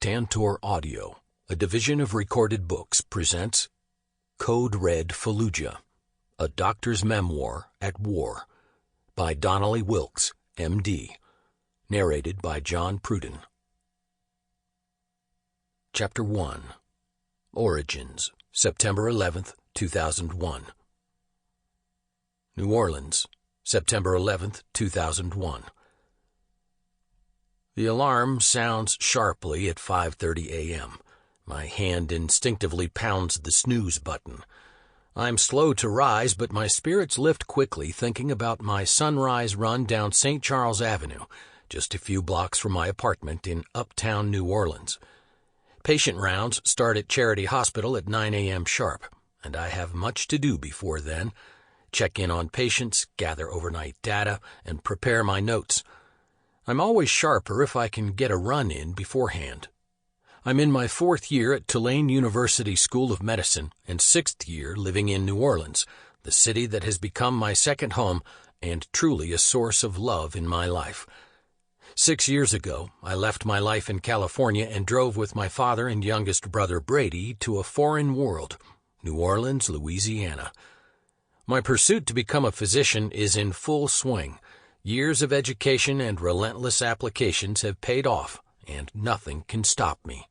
Tantor Audio, a division of Recorded Books, presents Code Red Fallujah, a doctor's memoir at war, by Donnelly Wilkes, M.D., narrated by John Pruden. Chapter 1. Origins, September 11th, 2001. New Orleans, September 11th, 2001. The alarm sounds sharply at 5:30 a.m. My hand instinctively pounds the snooze button. I'm slow to rise, but my spirits lift quickly thinking about my sunrise run down St. Charles Avenue, just a few blocks from my apartment in uptown New Orleans. Patient rounds start at Charity Hospital at 9 a.m. sharp, and I have much to do before then. Check in on patients, gather overnight data, and prepare my notes. I'm always sharper if I can get a run in beforehand. I'm in my 4th year at Tulane University School of Medicine and 6th year living in New Orleans, the city that has become my second home and truly a source of love in my life. 6 years ago, I left my life in California and drove with my father and youngest brother Brady to a foreign world, New Orleans, Louisiana. My pursuit to become a physician is in full swing. Years of education and relentless applications have paid off, and nothing can stop me.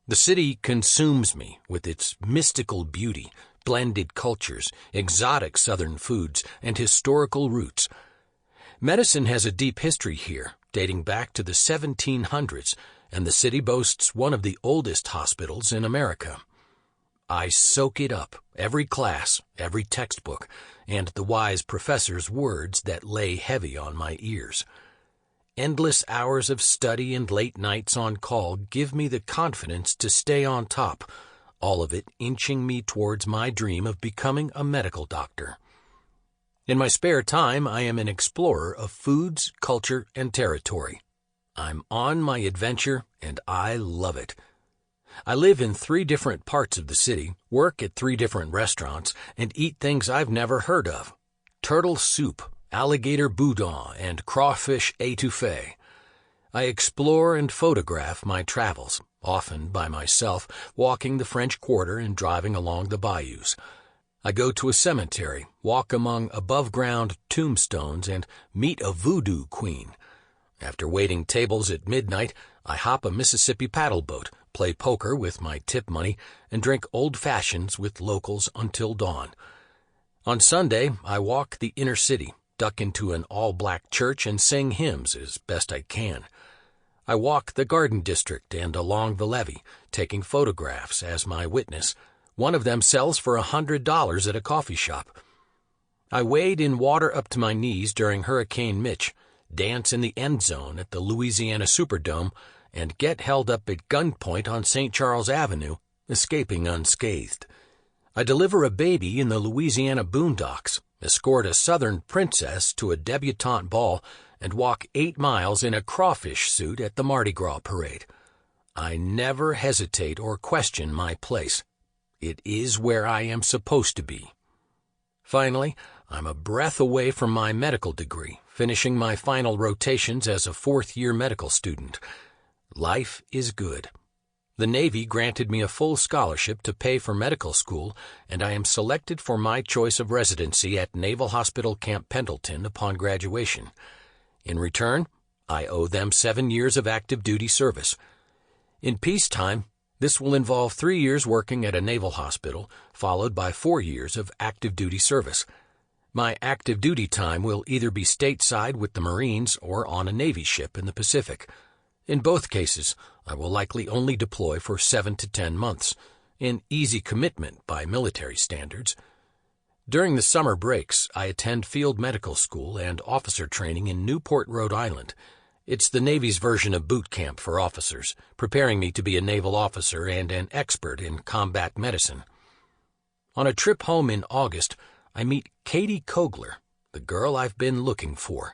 The city consumes me with its mystical beauty, blended cultures, exotic southern foods, and historical roots. Medicine has a deep history here, dating back to the 1700s, and the city boasts one of the oldest hospitals in America. I soak it up, every class, every textbook, and the wise professor's words that lay heavy on my ears. Endless hours of study and late nights on call give me the confidence to stay on top, all of it inching me towards my dream of becoming a medical doctor. In my spare time, I am an explorer of foods, culture, and territory. I'm on my adventure, and I love it. I live in 3 different parts of the city, work at 3 different restaurants, and eat things I've never heard of. Turtle soup, alligator boudin, and crawfish étouffée. I explore and photograph my travels, often by myself, walking the French Quarter and driving along the bayous. I go to a cemetery, walk among above-ground tombstones, and meet a voodoo queen. After waiting tables at midnight, I hop a Mississippi paddle boat, play poker with my tip money, and drink old fashions with locals until dawn. On Sunday, I walk the inner city, duck into an all-black church, and sing hymns as best I can. I walk the Garden District and along the levee, taking photographs as my witness. One of them sells for $100 at a coffee shop. I wade in water up to my knees during Hurricane Mitch, dance in the end zone at the Louisiana Superdome, and get held up at gunpoint on St. Charles Avenue, escaping unscathed. I deliver a baby in the Louisiana boondocks, escort a Southern princess to a debutante ball, and walk 8 miles in a crawfish suit at the Mardi Gras parade. I never hesitate or question my place. It is where I am supposed to be. Finally, I'm a breath away from my medical degree, finishing my final rotations as a 4th-year medical student. Life is good. The Navy granted me a full scholarship to pay for medical school, and I am selected for my choice of residency at Naval Hospital Camp Pendleton upon graduation. In return, I owe them 7 years of active duty service. In peacetime, this will involve 3 years working at a naval hospital, followed by 4 years of active duty service. My active duty time will either be stateside with the Marines or on a Navy ship in the Pacific. In both cases, I will likely only deploy for 7 to 10 months, an easy commitment by military standards. During the summer breaks, I attend field medical school and officer training in Newport, Rhode Island. It's the Navy's version of boot camp for officers, preparing me to be a naval officer and an expert in combat medicine. On a trip home in August, I meet Katie Kogler, the girl I've been looking for.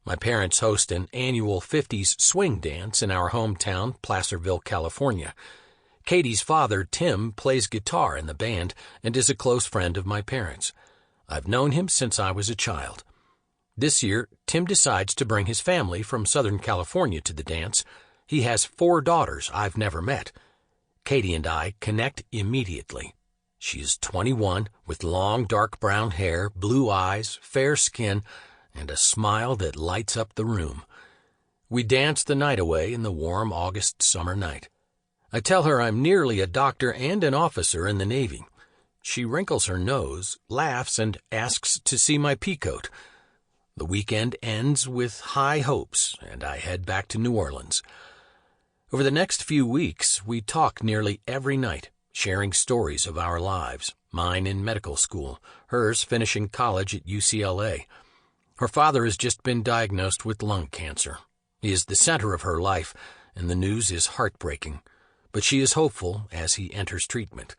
My parents host an annual 50s swing dance in our hometown, Placerville, California. Katie's father, Tim, plays guitar in the band and is a close friend of my parents. I've known him since I was a child. This year, Tim decides to bring his family from Southern California to the dance. He has 4 daughters I've never met. Katie and I connect immediately. She is 21, with long dark brown hair, blue eyes, fair skin, and a smile that lights up the room. We dance the night away in the warm August summer night. I tell her I'm nearly a doctor and an officer in the Navy. She wrinkles her nose, laughs, and asks to see my peacoat. The weekend ends with high hopes, and I head back to New Orleans. Over the next few weeks, we talk nearly every night, sharing stories of our lives, mine in medical school, hers finishing college at UCLA. Her father has just been diagnosed with lung cancer. He is the center of her life, and the news is heartbreaking, but she is hopeful as he enters treatment.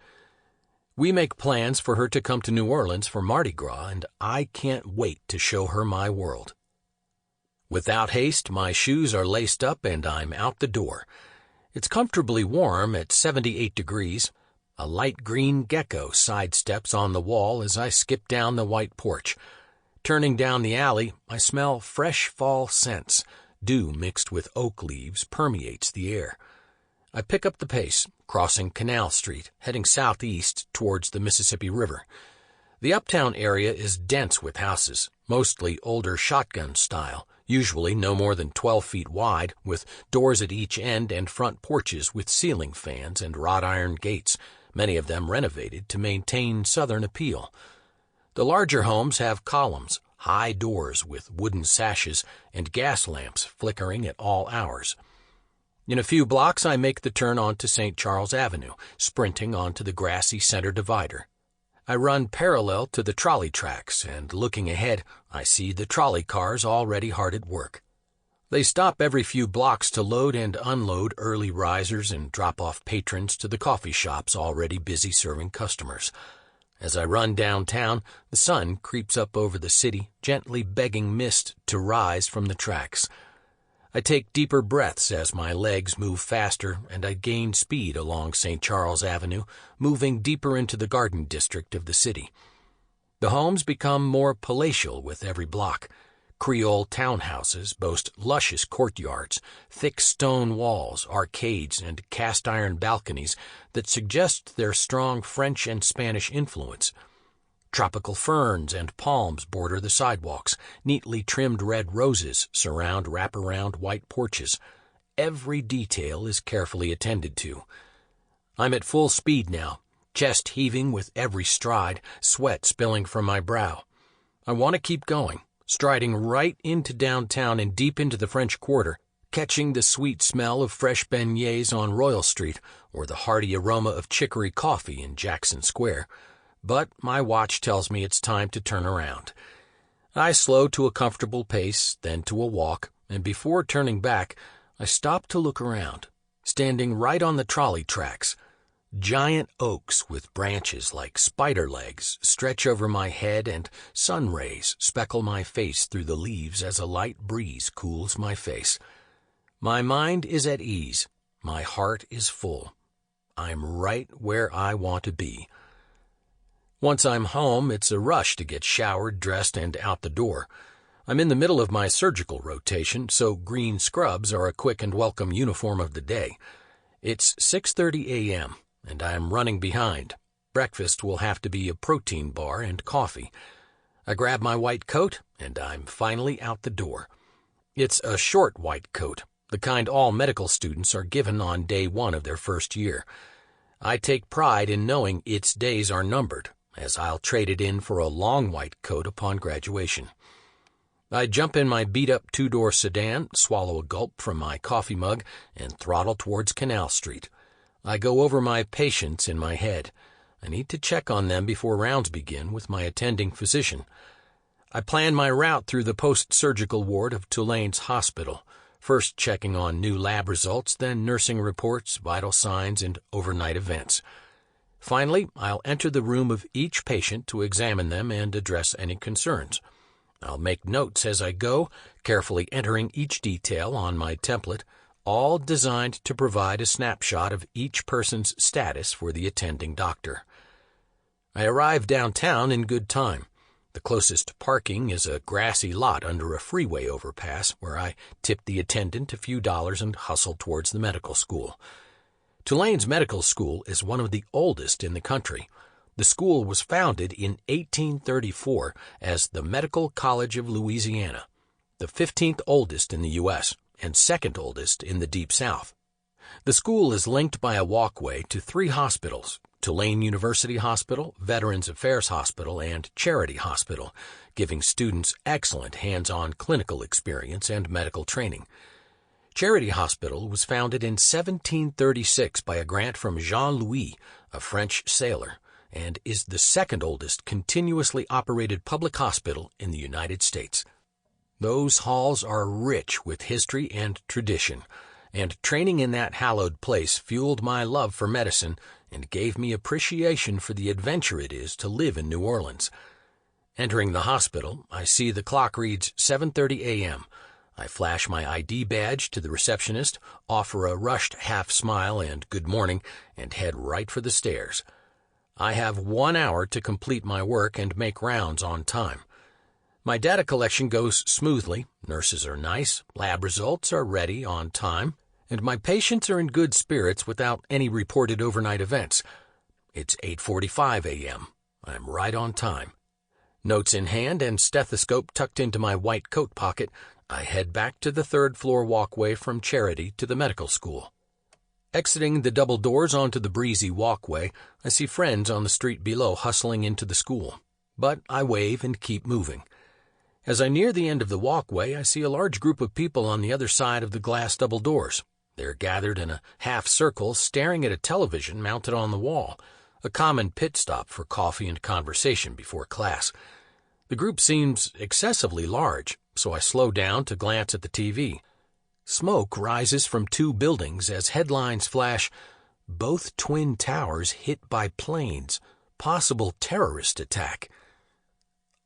We make plans for her to come to New Orleans for Mardi Gras, and I can't wait to show her my world. Without haste, my shoes are laced up and I'm out the door. It's comfortably warm at 78 degrees. A light green gecko sidesteps on the wall as I skip down the white porch. Turning down the alley, I smell fresh fall scents. Dew mixed with oak leaves permeates the air. I pick up the pace, crossing Canal Street, heading southeast towards the Mississippi River. The uptown area is dense with houses, mostly older shotgun style, usually no more than 12 feet wide, with doors at each end and front porches with ceiling fans and wrought iron gates, many of them renovated to maintain Southern appeal. The larger homes have columns, high doors with wooden sashes, and gas lamps flickering at all hours. In a few blocks, I make the turn onto St. Charles Avenue, sprinting onto the grassy center divider. I run parallel to the trolley tracks, and looking ahead, I see the trolley cars already hard at work. They stop every few blocks to load and unload early risers and drop off patrons to the coffee shops already busy serving customers. As I run downtown, the sun creeps up over the city, gently begging mist to rise from the tracks. I take deeper breaths as my legs move faster, and I gain speed along St. Charles Avenue, moving deeper into the garden district of the city. The homes become more palatial with every block. Creole townhouses boast luscious courtyards, thick stone walls, arcades, and cast-iron balconies that suggest their strong French and Spanish influence. Tropical ferns and palms border the sidewalks. Neatly trimmed red roses surround wraparound white porches. Every detail is carefully attended to. I'm at full speed now, chest heaving with every stride, sweat spilling from my brow. I want to keep going, striding right into downtown and deep into the French Quarter, catching the sweet smell of fresh beignets on Royal Street or the hearty aroma of chicory coffee in Jackson Square. But my watch tells me it's time to turn around. I slow to a comfortable pace, then to a walk, and before turning back, I stop to look around, standing right on the trolley tracks. Giant oaks with branches like spider legs stretch over my head, and sun rays speckle my face through the leaves as a light breeze cools my face. My mind is at ease. My heart is full. I'm right where I want to be. Once I'm home, it's a rush to get showered, dressed, and out the door. I'm in the middle of my surgical rotation, so green scrubs are a quick and welcome uniform of the day. It's 6:30 a.m., and I'm running behind. Breakfast will have to be a protein bar and coffee. I grab my white coat, and I'm finally out the door. It's a short white coat, the kind all medical students are given on day 1 of their first year. I take pride in knowing its days are numbered, as I'll trade it in for a long white coat upon graduation. I jump in my beat-up 2-door sedan, swallow a gulp from my coffee mug, and throttle towards Canal Street. I go over my patients in my head. I need to check on them before rounds begin with my attending physician. I plan my route through the post-surgical ward of Tulane's hospital, first checking on new lab results, then nursing reports, vital signs, and overnight events. Finally, I'll enter the room of each patient to examine them and address any concerns. I'll make notes as I go, carefully entering each detail on my template, all designed to provide a snapshot of each person's status for the attending doctor. I arrive downtown in good time. The closest parking is a grassy lot under a freeway overpass where I tip the attendant a few dollars and hustle towards the medical school. Tulane's medical school is one of the oldest in the country. The school was founded in 1834 as the Medical College of Louisiana, the 15th oldest in the U.S. and second oldest in the Deep South. The school is linked by a walkway to 3 hospitals: Tulane University Hospital, Veterans Affairs Hospital, and Charity Hospital, giving students excellent hands-on clinical experience and medical training. Charity Hospital was founded in 1736 by a grant from Jean-Louis, a French sailor, and is the second oldest continuously operated public hospital in the United States. Those halls are rich with history and tradition, and training in that hallowed place fueled my love for medicine and gave me appreciation for the adventure it is to live in New Orleans. Entering the hospital, I see the clock reads 7:30 a.m. I flash my ID badge to the receptionist, offer a rushed half-smile and good morning, and head right for the stairs. I have 1 hour to complete my work and make rounds on time. My data collection goes smoothly, nurses are nice, lab results are ready on time, and my patients are in good spirits without any reported overnight events. It's 8:45 a.m. I'm right on time. Notes in hand and stethoscope tucked into my white coat pocket, I head back to the third-floor walkway from Charity to the medical school. Exiting the double doors onto the breezy walkway, I see friends on the street below hustling into the school, but I wave and keep moving. As I near the end of the walkway, I see a large group of people on the other side of the glass double doors. They're gathered in a half circle, staring at a television mounted on the wall, a common pit stop for coffee and conversation before class. The group seems excessively large, so I slow down to glance at the TV. Smoke rises from 2 buildings as headlines flash, "Both Twin Towers hit by planes, possible terrorist attack."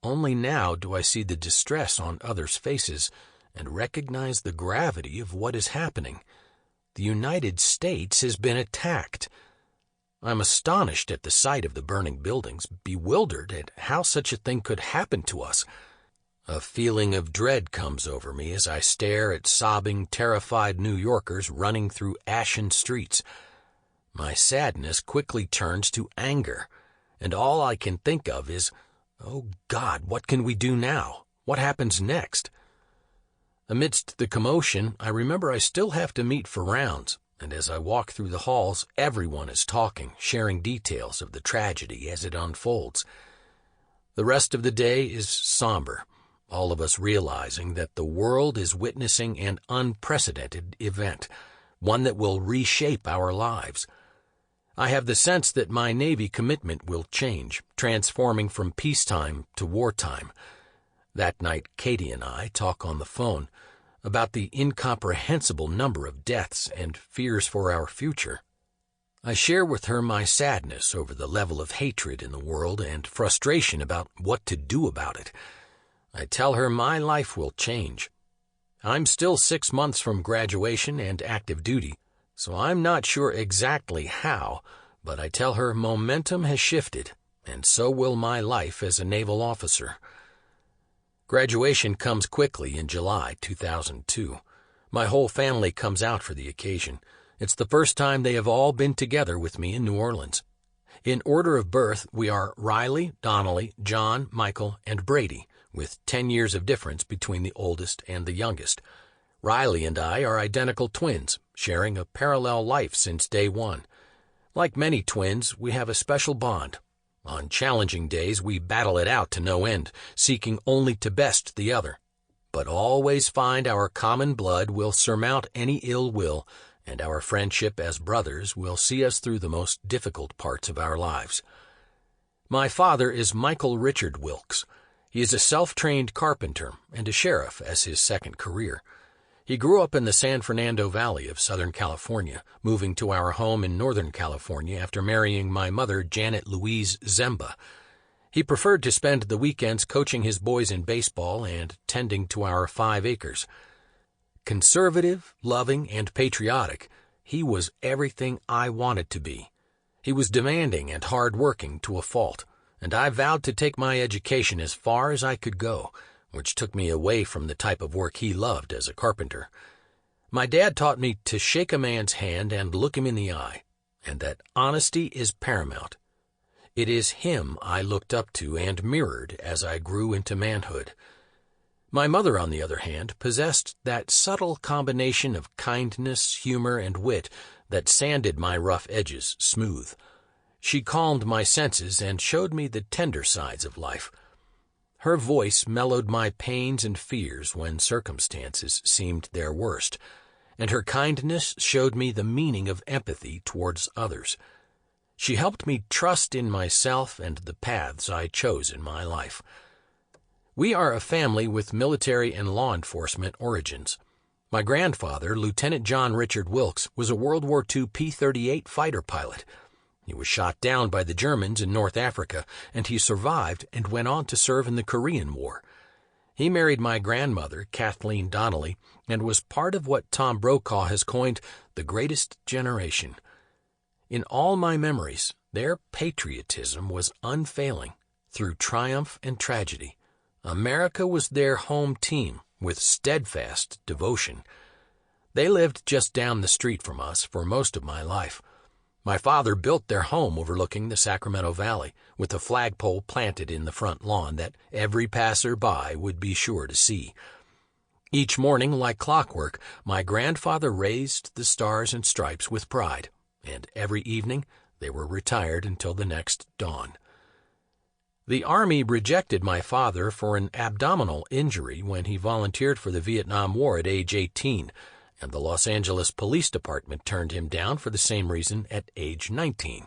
Only now do I see the distress on others' faces and recognize the gravity of what is happening. The United States has been attacked. I'm astonished at the sight of the burning buildings, bewildered at how such a thing could happen to us. A feeling of dread comes over me as I stare at sobbing, terrified New Yorkers running through ashen streets. My sadness quickly turns to anger, and all I can think of is, "Oh God, what can we do now? What happens next?" Amidst the commotion, I remember I still have to meet for rounds, and as I walk through the halls, everyone is talking, sharing details of the tragedy as it unfolds. The rest of the day is somber, all of us realizing that the world is witnessing an unprecedented event, one that will reshape our lives. I have the sense that my Navy commitment will change, transforming from peacetime to wartime. That night, Katie and I talk on the phone about the incomprehensible number of deaths and fears for our future. I share with her my sadness over the level of hatred in the world and frustration about what to do about it. I tell her my life will change. I'm still 6 months from graduation and active duty, so I'm not sure exactly how, but I tell her momentum has shifted, and so will my life as a naval officer. Graduation comes quickly in July 2002. My whole family comes out for the occasion. It's the first time they have all been together with me in New Orleans. In order of birth, we are Riley, Donnelly, John, Michael, and Brady, with 10 years of difference between the oldest and the youngest. Riley and I are identical twins, sharing a parallel life since day one. Like many twins, we have a special bond. On challenging days, we battle it out to no end, seeking only to best the other. But always find our common blood will surmount any ill will, and our friendship as brothers will see us through the most difficult parts of our lives. My father is Michael Richard Wilkes. He is a self-trained carpenter and a sheriff as his second career. He grew up in the San Fernando Valley of Southern California, moving to our home in Northern California after marrying my mother, Janet Louise Zemba. He preferred to spend the weekends coaching his boys in baseball and tending to our 5 acres. Conservative, loving, and patriotic, he was everything I wanted to be. He was demanding and hard-working to a fault, and I vowed to take my education as far as I could go, which took me away from the type of work he loved as a carpenter. My dad taught me to shake a man's hand and look him in the eye, and that honesty is paramount. It is him I looked up to and mirrored as I grew into manhood. My mother, on the other hand, possessed that subtle combination of kindness, humor, and wit that sanded my rough edges smooth. She calmed my senses and showed me the tender sides of life. Her voice mellowed my pains and fears when circumstances seemed their worst, and her kindness showed me the meaning of empathy towards others. She helped me trust in myself and the paths I chose in my life. We are a family with military and law enforcement origins. My grandfather, Lieutenant John Richard Wilkes, was a World War II P-38 fighter pilot. He was shot down by the Germans in North Africa, and he survived and went on to serve in the Korean War. He married my grandmother, Kathleen Donnelly, and was part of what Tom Brokaw has coined the greatest generation. In all my memories, their patriotism was unfailing through triumph and tragedy. America was their home team with steadfast devotion. They lived just down the street from us for most of my life. My father built their home overlooking the Sacramento Valley, with a flagpole planted in the front lawn that every passer-by would be sure to see. Each morning, like clockwork, my grandfather raised the stars and stripes with pride, and every evening they were retired until the next dawn. The Army rejected my father for an abdominal injury when he volunteered for the Vietnam War at age 18, and the Los Angeles Police Department turned him down for the same reason at age 19.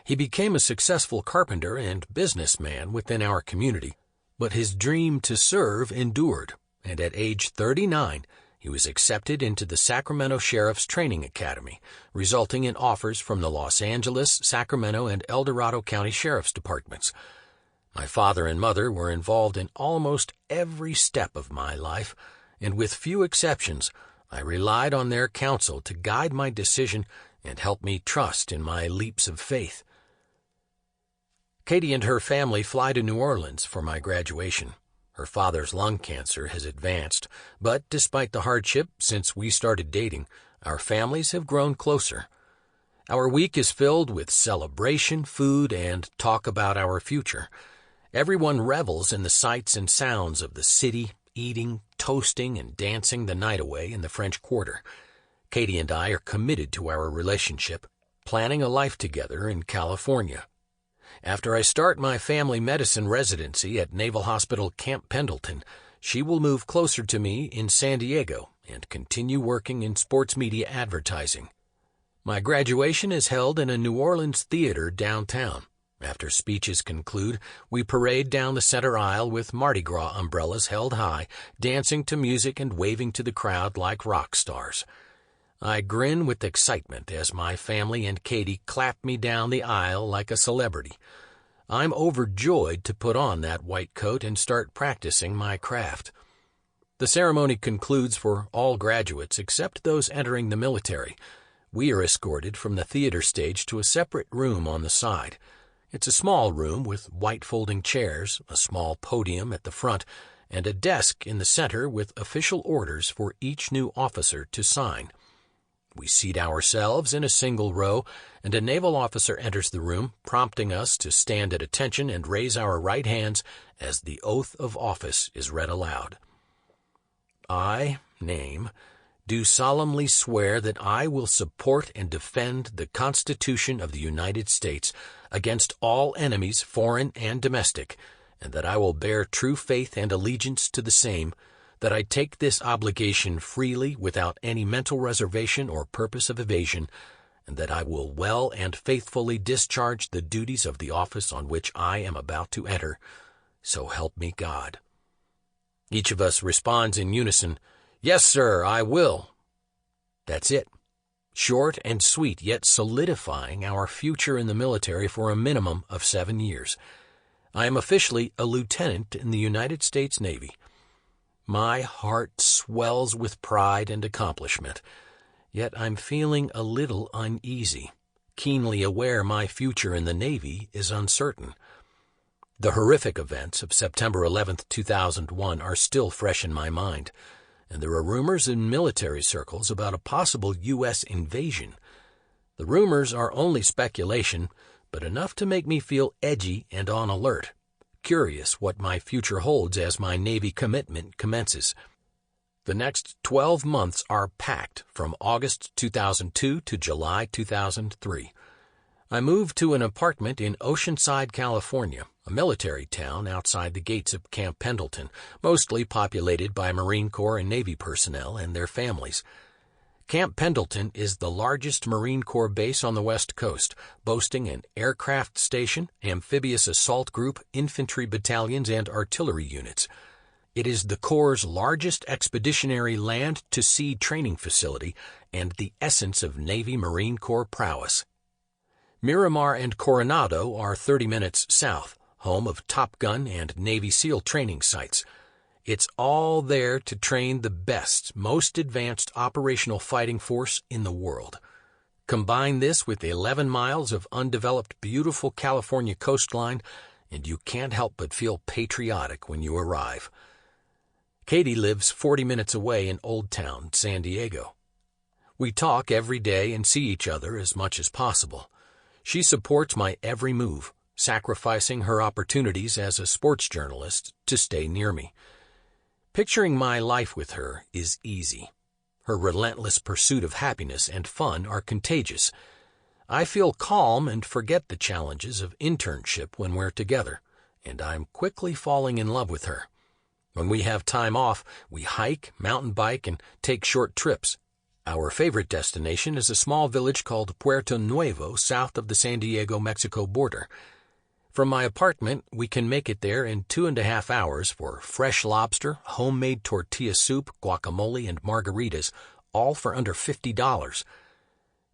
He became a successful carpenter and businessman within our community, but his dream to serve endured, and at age 39, he was accepted into the Sacramento Sheriff's Training Academy, resulting in offers from the Los Angeles, Sacramento, and El Dorado County Sheriff's Departments. My father and mother were involved in almost every step of my life, and with few exceptions, I relied on their counsel to guide my decision and help me trust in my leaps of faith. Katie and her family fly to New Orleans for my graduation. Her father's lung cancer has advanced, but despite the hardship since we started dating, our families have grown closer. Our week is filled with celebration, food, and talk about our future. Everyone revels in the sights and sounds of the city, eating, toasting, and dancing the night away in the French Quarter. Katie and I are committed to our relationship, planning a life together in California. After I start my family medicine residency at Naval Hospital Camp Pendleton, she will move closer to me in San Diego and continue working in sports media advertising. My graduation is held in a New Orleans theater downtown. After speeches conclude, we parade down the center aisle with Mardi Gras umbrellas held high, dancing to music and waving to the crowd like rock stars. I grin with excitement as my family and Katie clap me down the aisle like a celebrity. I'm overjoyed to put on that white coat and start practicing my craft. The ceremony concludes for all graduates except those entering the military. We are escorted from the theater stage to a separate room on the side. It's a small room with white folding chairs, a small podium at the front, and a desk in the center with official orders for each new officer to sign. We seat ourselves in a single row, and a naval officer enters the room, prompting us to stand at attention and raise our right hands as the oath of office is read aloud. I, name, do solemnly swear that I will support and defend the Constitution of the United States against all enemies, foreign and domestic, and that I will bear true faith and allegiance to the same, that I take this obligation freely without any mental reservation or purpose of evasion, and that I will well and faithfully discharge the duties of the office on which I am about to enter. So help me God. Each of us responds in unison, "Yes, sir, I will." That's it. Short and sweet, yet solidifying our future in the military for a minimum of 7 years. I am officially a lieutenant in the United States Navy. My heart swells with pride and accomplishment, yet I'm feeling a little uneasy, keenly aware my future in the Navy is uncertain. The horrific events of September 11, 2001 are still fresh in my mind, and there are rumors in military circles about a possible U.S. invasion. The rumors are only speculation, but enough to make me feel edgy and on alert, curious what my future holds as my Navy commitment commences. The next 12 months are packed from August 2002 to July 2003. I moved to an apartment in Oceanside, California, a military town outside the gates of Camp Pendleton, mostly populated by Marine Corps and Navy personnel and their families. Camp Pendleton is the largest Marine Corps base on the West Coast, boasting an aircraft station, amphibious assault group, infantry battalions, and artillery units. It is the Corps' largest expeditionary land-to-sea training facility and the essence of Navy Marine Corps prowess. Miramar and Coronado are 30 minutes south, home of Top Gun and Navy SEAL training sites. It's all there to train the best, most advanced operational fighting force in the world. Combine this with 11 miles of undeveloped, beautiful California coastline, and you can't help but feel patriotic when you arrive. Katie lives 40 minutes away in Old Town, San Diego. We talk every day and see each other as much as possible. She supports my every move, sacrificing her opportunities as a sports journalist to stay near me. Picturing my life with her is easy. Her relentless pursuit of happiness and fun are contagious. I feel calm and forget the challenges of internship when we're together, and I'm quickly falling in love with her. When we have time off, we hike, mountain bike, and take short trips. Our favorite destination is a small village called Puerto Nuevo, south of the San Diego-Mexico border. From my apartment, we can make it there in 2.5 hours for fresh lobster, homemade tortilla soup, guacamole, and margaritas, all for under $50.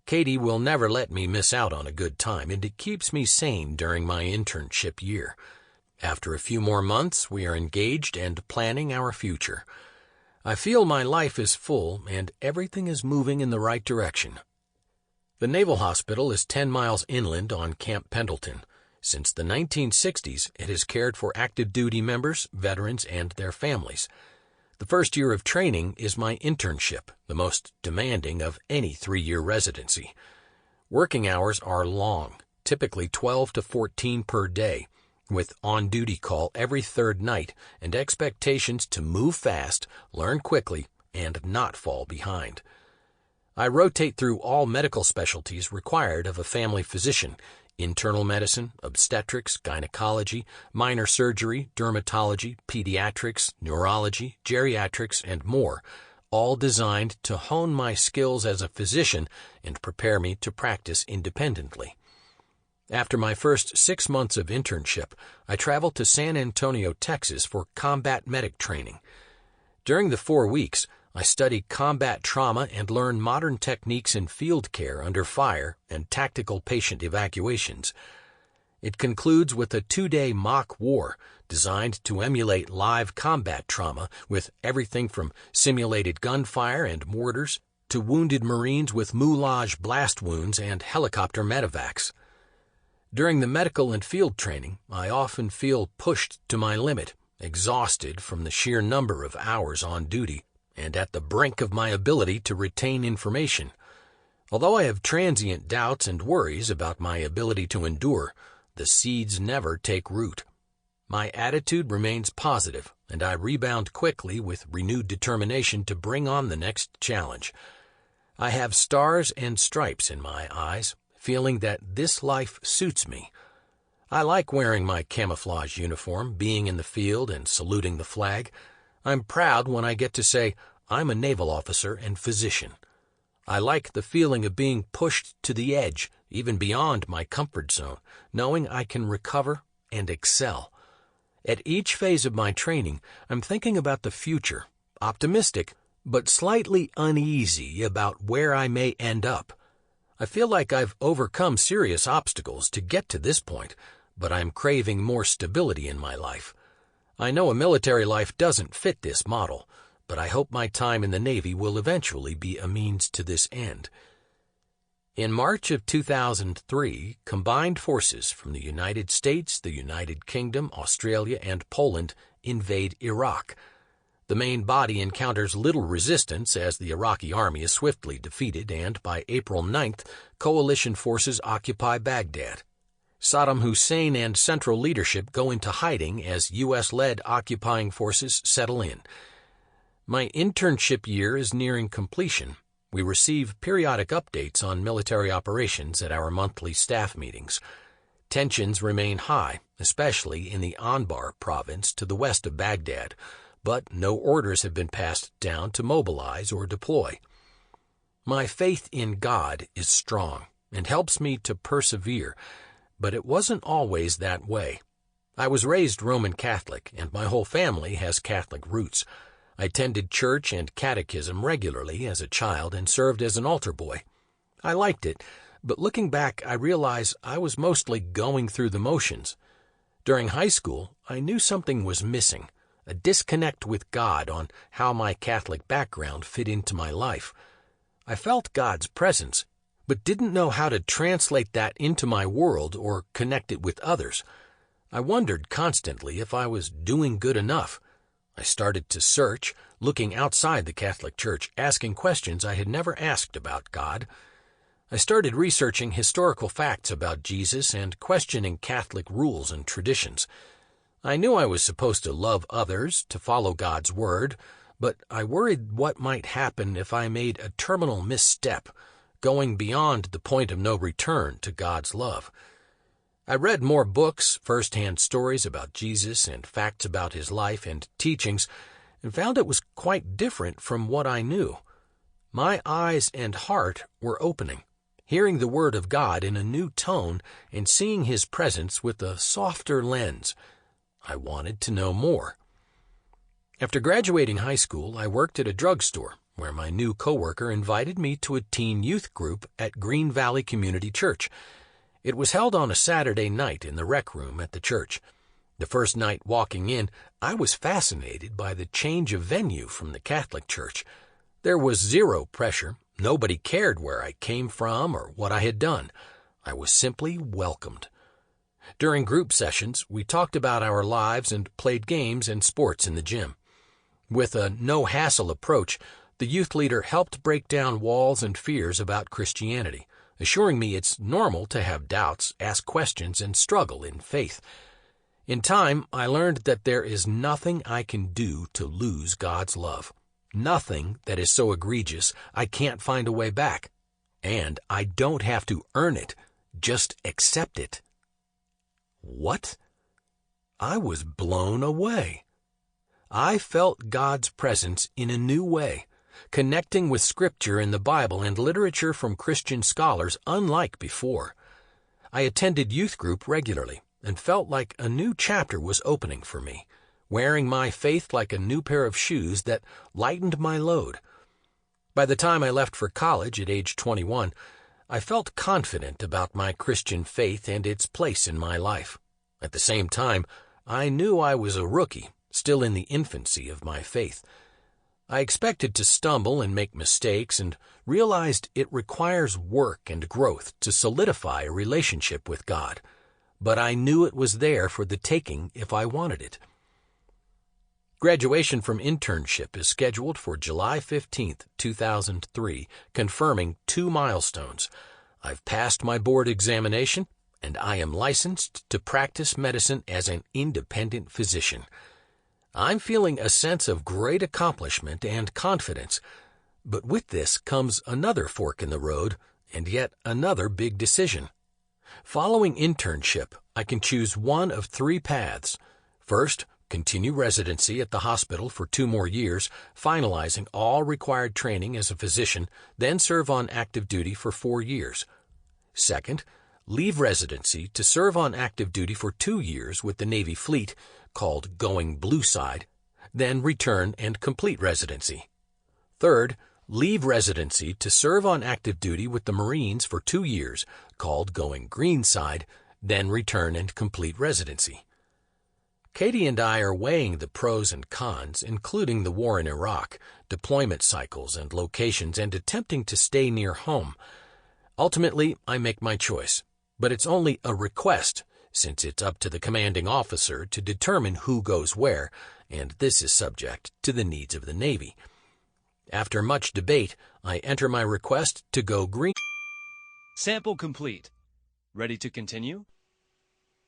Katie will never let me miss out on a good time, and it keeps me sane during my internship year. After a few more months, we are engaged and planning our future. I feel my life is full and everything is moving in the right direction. The Naval Hospital is 10 miles inland on Camp Pendleton. Since the 1960s, it has cared for active duty members, veterans, and their families. The first year of training is my internship, the most demanding of any 3-year residency. Working hours are long, typically 12 to 14 per day, with on-duty call every third night and expectations to move fast, learn quickly, and not fall behind. I rotate through all medical specialties required of a family physician: internal medicine, obstetrics, gynecology, minor surgery, dermatology, pediatrics, neurology, geriatrics, and more, all designed to hone my skills as a physician and prepare me to practice independently. After my first 6 months of internship, I traveled to San Antonio, Texas for combat medic training. During the 4 weeks, I studied combat trauma and learned modern techniques in field care under fire and tactical patient evacuations. It concludes with a 2-day mock war designed to emulate live combat trauma with everything from simulated gunfire and mortars to wounded Marines with moulage blast wounds and helicopter medevacs. During the medical and field training, I often feel pushed to my limit, exhausted from the sheer number of hours on duty, and at the brink of my ability to retain information. Although I have transient doubts and worries about my ability to endure, the seeds never take root. My attitude remains positive, and I rebound quickly with renewed determination to bring on the next challenge. I have stars and stripes in my eyes, feeling that this life suits me. I like wearing my camouflage uniform, being in the field, and saluting the flag. I'm proud when I get to say, I'm a naval officer and physician. I like the feeling of being pushed to the edge, even beyond my comfort zone, knowing I can recover and excel. At each phase of my training, I'm thinking about the future, optimistic, but slightly uneasy about where I may end up. I feel like I've overcome serious obstacles to get to this point, but I'm craving more stability in my life. I know a military life doesn't fit this model, but I hope my time in the Navy will eventually be a means to this end. In March of 2003, combined forces from the United States, the United Kingdom, Australia, and Poland invade Iraq. The main body encounters little resistance as the Iraqi army is swiftly defeated, and by April 9th, coalition forces occupy Baghdad. Saddam Hussein and central leadership go into hiding as U.S.-led occupying forces settle in. My internship year is nearing completion. We receive periodic updates on military operations at our monthly staff meetings. Tensions remain high, especially in the Anbar province to the west of Baghdad, but no orders have been passed down to mobilize or deploy. My faith in God is strong and helps me to persevere, but it wasn't always that way. I was raised Roman Catholic, and my whole family has Catholic roots. I attended church and catechism regularly as a child and served as an altar boy. I liked it, but looking back, I realize I was mostly going through the motions. During high school, I knew something was missing, a disconnect with God on how my Catholic background fit into my life. I felt God's presence, but didn't know how to translate that into my world or connect it with others. I wondered constantly if I was doing good enough. I started to search, looking outside the Catholic Church, asking questions I had never asked about God. I started researching historical facts about Jesus and questioning Catholic rules and traditions. I knew I was supposed to love others, to follow God's word, but I worried what might happen if I made a terminal misstep, going beyond the point of no return to God's love. I read more books, first-hand stories about Jesus and facts about his life and teachings, and found it was quite different from what I knew. My eyes and heart were opening, hearing the Word of God in a new tone and seeing his presence with a softer lens. I wanted to know more. After graduating high school, I worked at a drugstore, where my new coworker invited me to a teen youth group at Green Valley Community Church. It was held on a Saturday night in the rec room at the church. The first night walking in, I was fascinated by the change of venue from the Catholic Church. There was zero pressure. Nobody cared where I came from or what I had done. I was simply welcomed. During group sessions, we talked about our lives and played games and sports in the gym. With a no-hassle approach, the youth leader helped break down walls and fears about Christianity, assuring me it's normal to have doubts, ask questions, and struggle in faith. In time, I learned that there is nothing I can do to lose God's love. Nothing that is so egregious I can't find a way back. And I don't have to earn it, just accept it. What? I was blown away. I felt God's presence in a new way, connecting with Scripture in the Bible and literature from Christian scholars unlike before. I attended youth group regularly and felt like a new chapter was opening for me, wearing my faith like a new pair of shoes that lightened my load. By the time I left for college at age 21, I felt confident about my Christian faith and its place in my life. At the same time, I knew I was a rookie, still in the infancy of my faith. I expected to stumble and make mistakes and realized it requires work and growth to solidify a relationship with God, but I knew it was there for the taking if I wanted it. Graduation from internship is scheduled for July 15, 2003, confirming 2 milestones. I've passed my board examination, and I am licensed to practice medicine as an independent physician. I'm feeling a sense of great accomplishment and confidence, but with this comes another fork in the road and yet another big decision. Following internship, I can choose one of 3 paths. First, continue residency at the hospital for 2 more years, finalizing all required training as a physician, then serve on active duty for 4 years. Second, leave residency to serve on active duty for 2 years with the Navy Fleet, called Going Blue Side, then return and complete residency. Third, leave residency to serve on active duty with the Marines for 2 years, called Going Green Side, then return and complete residency. Katie and I are weighing the pros and cons, including the war in Iraq, deployment cycles and locations, and attempting to stay near home. Ultimately, I make my choice, but it's only a request, since it's up to the commanding officer to determine who goes where, and this is subject to the needs of the Navy. After much debate, I enter my request to go green. Sample complete. Ready to continue?